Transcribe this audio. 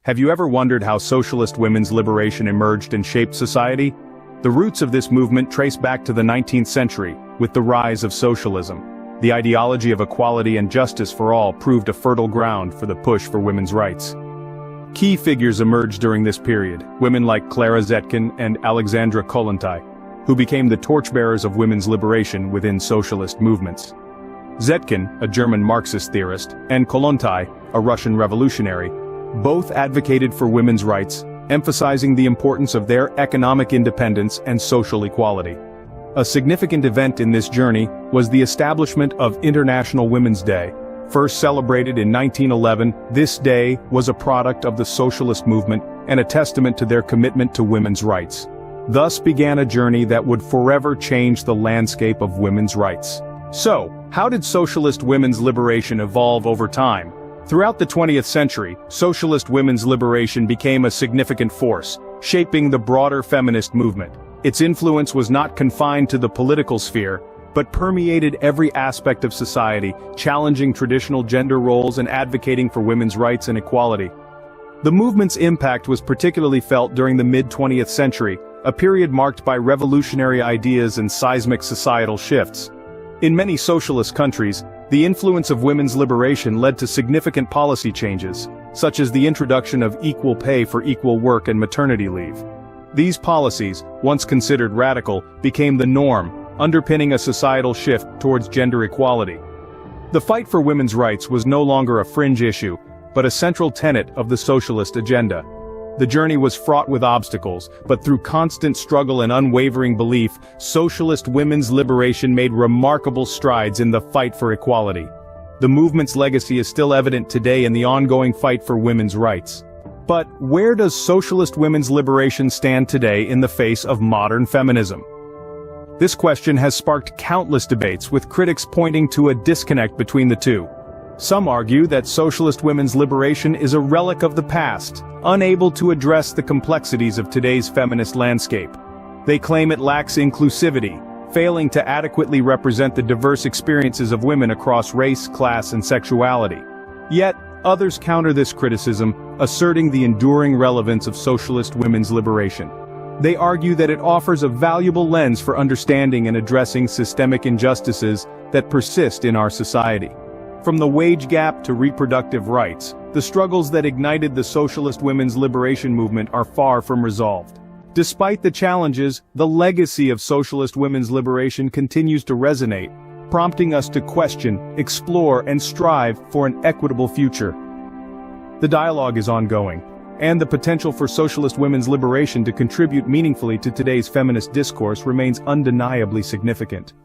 Have you ever wondered how socialist women's liberation emerged and shaped society? The roots of this movement trace back to the 19th century, with the rise of socialism. The ideology of equality and justice for all proved a fertile ground for the push for women's rights. Key figures emerged during this period, women like Clara Zetkin and Alexandra Kollontai, who became the torchbearers of women's liberation within socialist movements. Zetkin, a German Marxist theorist, and Kollontai, a Russian revolutionary, both advocated for women's rights, emphasizing the importance of their economic independence and social equality. A significant event in this journey was the establishment of International Women's Day. First celebrated in 1911, this day was a product of the socialist movement and a testament to their commitment to women's rights. Thus began a journey that would forever change the landscape of women's rights. So, how did socialist women's liberation evolve over time? Throughout the 20th century, socialist women's liberation became a significant force, shaping the broader feminist movement. Its influence was not confined to the political sphere, but permeated every aspect of society, challenging traditional gender roles and advocating for women's rights and equality. The movement's impact was particularly felt during the mid-20th century, a period marked by revolutionary ideas and seismic societal shifts. In many socialist countries, the influence of women's liberation led to significant policy changes, such as the introduction of equal pay for equal work and maternity leave. These policies, once considered radical, became the norm, underpinning a societal shift towards gender equality. The fight for women's rights was no longer a fringe issue, but a central tenet of the socialist agenda. The journey was fraught with obstacles, but through constant struggle and unwavering belief, socialist women's liberation made remarkable strides in the fight for equality. The movement's legacy is still evident today in the ongoing fight for women's rights. But where does socialist women's liberation stand today in the face of modern feminism? This question has sparked countless debates, with critics pointing to a disconnect between the two. Some argue that socialist women's liberation is a relic of the past, unable to address the complexities of today's feminist landscape. They claim it lacks inclusivity, failing to adequately represent the diverse experiences of women across race, class, and sexuality. Yet, others counter this criticism, asserting the enduring relevance of socialist women's liberation. They argue that it offers a valuable lens for understanding and addressing systemic injustices that persist in our society. From the wage gap to reproductive rights, the struggles that ignited the socialist women's liberation movement are far from resolved. Despite the challenges, the legacy of socialist women's liberation continues to resonate, prompting us to question, explore, and strive for an equitable future. The dialogue is ongoing, and the potential for socialist women's liberation to contribute meaningfully to today's feminist discourse remains undeniably significant.